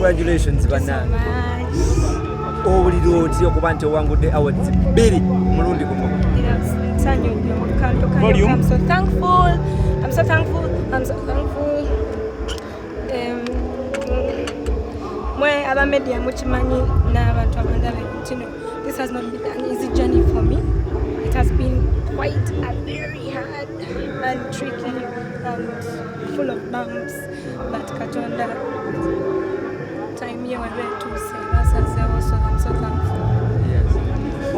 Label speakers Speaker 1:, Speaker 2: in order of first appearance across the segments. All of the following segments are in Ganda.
Speaker 1: Congratulations, Banana. Oh, we do it. You're going to one good day. Our biri. Mulundi kumo.
Speaker 2: I'm so thankful. This has not been an easy journey for me. It has been quite a very hard and tricky and full of bumps. But Katonda, time here we're ready to save us as well, so I'm so thankful.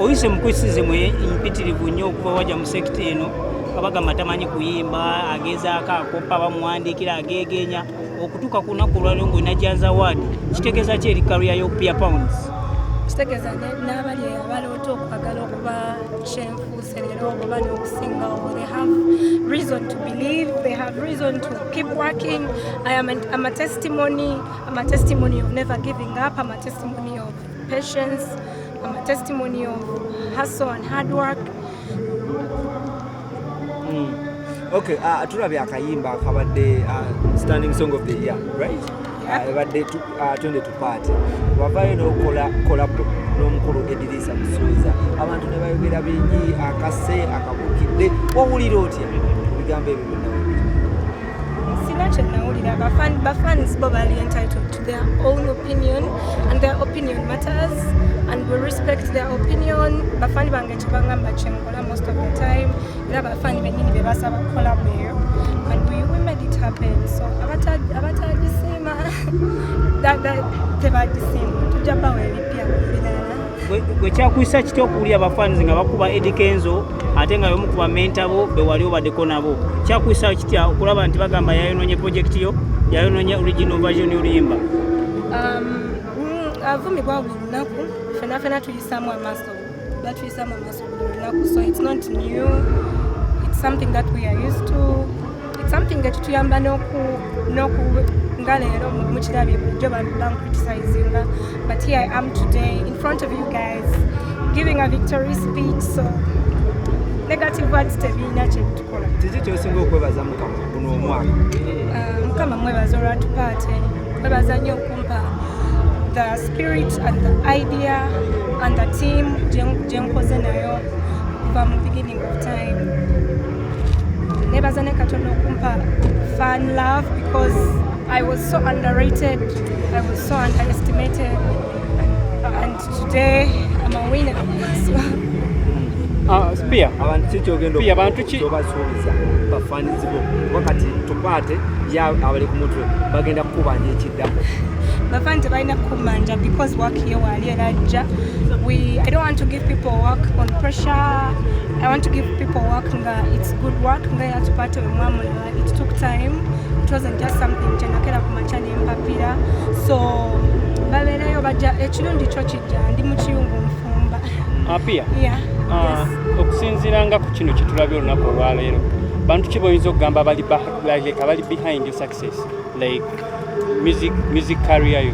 Speaker 3: Oyise mukwisize mwe impitirivu nnyo okuva wajja mu sekita eno abagamba tamanyi kuyimba agezaako akoppa bamuwandiikira ageegenya okutuuka ku lunaku olwaliro ng'olina janzi award kitegeeza ki eri career y'Opia Pounds?
Speaker 2: Kitegeeza n'abali abaloota okwagala okuba kyenfuuse leero oba n'okusingawo, they have reason to believe, they have reason to keep working. I'm a testimony of never giving up. I'm a testimony of patience. I'm a testimony of hustle and hard work.
Speaker 1: Okay, tulabye akayimba akabadde standing song of the year, right? Badde twende tupaate wavaayo n'okola collabo n'omukulu Edirisa Musuuza abantu ne bayogera bingi akase akabukidde wawulira otya ebigambo ebyo byonna?
Speaker 2: Sina kye nawulira. Bafans bo bali entitled to their own opinion and their opinion matters and we respect their opinion. Bafani bange kye bangamba kye nkola most of the time era bafani bennyini be basaba collabo eyo and we made it happen. So abatagisiima tebagisiima tujja bawa ebipya birala.
Speaker 3: Gwe kyakuyisa kitya okuwulira bafans nga bakuba Eddie Kenzo ate nga y'omu ku bamenta bo be wali obaddeko nabo? Kyakuyisa kitya okulaba nti bagamba yayonoonye project yo, yayonoonye original version y'oluyimba?
Speaker 2: Avumibwa buli lunaku, ffenna tuyisaamu amaaso buli lunaku, so it's not new, it's something that we are used to, it's something that tuyamba nga leero mukirabye bulijjo bankriticizinga, but here I am today in front of you guys giving a victory speech, so negative words tebirina kye tukola.
Speaker 1: Kiki ky'osinga okwebaza Mukama guno omwaka?
Speaker 2: Mukama mwebaza olwatupaate, mwebaza nnyo okumpa the spirit and the idea and the team gye nkoze nayo kuva mu beginning of time. Nebaza ne Katonda okumpa fan love because I was so underrated, I was so underestimated, and today I'm a winner.
Speaker 3: Spia
Speaker 1: abantu kikyogenda obasuubiza bafanizi bo wakati tupaate ya abali ku mutwe bagenda kukubanja ekiddako?
Speaker 2: Bafani tebalina kukumanja because work here wali erajja. I don't want to give people work on pressure. I want to give people work nga it's good work nga era tupaate wemwamulala. It took time. It wasn't just something kyenakera ku macha n'empapira. So babeerayo bajja ekirungi kyo kijja ndi mu kiyungu nfumba.
Speaker 3: Apia?
Speaker 2: Yeah.
Speaker 3: Okusinziiranga ku kino kye tulabye olunaku olwaleero, bantu ki boyinza okugamba abali behind your success, like music career yo,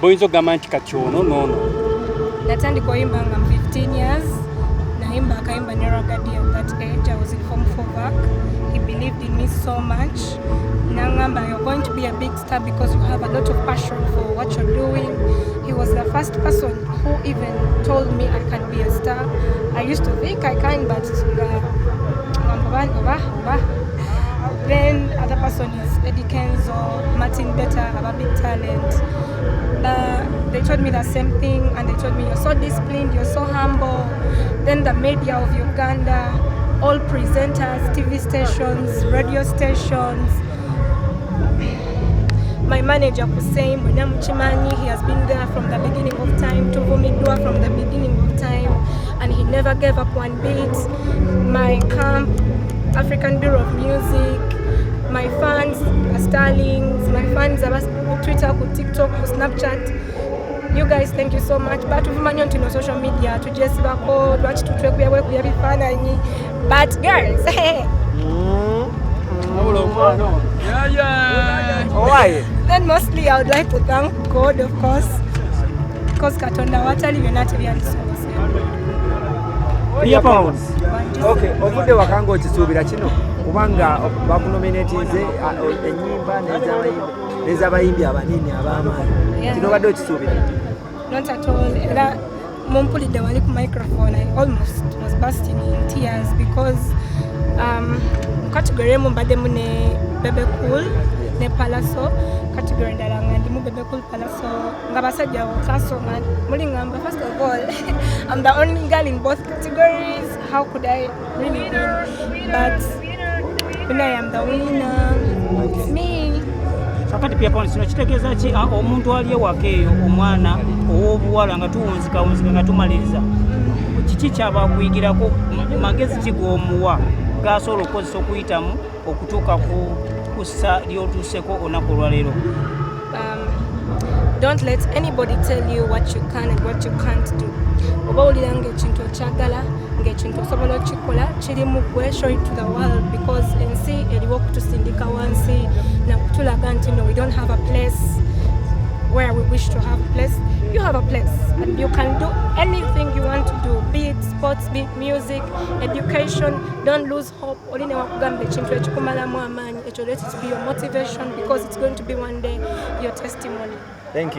Speaker 3: boyinza okugamba nti kati ono noono?
Speaker 2: Natandika oyimba nga 15 years. Nayimba akayimba ne Ragadi at that age. I was in Form 4 back. He believed in me so much. Nangamba, you're going to be a big star because you have a lot of passion for what you're doing. He was the first person who even told me I can be a star. I used to think I can, but then other person is Eddie Kenzo, Martin Better, have a big talent. They told me the same thing and they told me you're so disciplined, you're so humble. Then the media of Uganda, all presenters, TV stations, radio stations. My manager Hussein, he has been there from the beginning of time, Tuvumidua from the beginning of time, and he never gave up one beat. My camp, African Bureau of Music, my fans are Starlings, my fans are Twitter, TikTok, Snapchat. You guys, thank you so much. But uvumanya on social media, to just record, watch to track, we are fun. But girls, hey.
Speaker 1: Why?
Speaker 2: Then mostly I would like to thank God, of course, because Katonda watali venati byali sobose.
Speaker 1: Opia Pounds. Okay, ovudde wakanga okisuubira kino kubanga bakunominatinze ennyimba n'ezamayimba n'ez'abayimbi abanene ab'amaanyi kino badde okisuubira?
Speaker 2: Not at all. Era mumpulidde wali ku microphone, I almost was bursting in tears because category emu mbaddemu ne Bebe Cool ne Palaso, category endala nga ndimu Bebe Cool, Palaso nga basajja wokaaso nga muli ngamba. First of all, I'm the only girl in both categories. How could I really win? But when I am the winner, it's me.
Speaker 3: Kakati pia pano kino kitegeeza ki omuntu ali ewaka eyo omwana ow'obuwala nga tuwunzikawunzika nga tumaliriza kiki kyaba akuyigirako magezi ki g'omuwa g'asobola okukozesa okuyitamu okutuuka ku ssa ly'otuuseko olunaku olwaleero?
Speaker 2: Don't let anybody tell you what you can and what you can't do. Oba owulira ng'ekintu okyagala ng'ekintu osobola okikola kiri mu ggwe, show it to the world, because ensi eriwo okutusindika wansi nakutulaga nti no, we don't have a place where we wish to have a place. You have a place and you can do anything you want to do, be it sports, be it music, education. Don't lose hope. Oline wakugamba ekintu ekikumalamu amaanyi ekyo, let it be your motivation, because it's going to be one day your testimony.
Speaker 1: Thank you.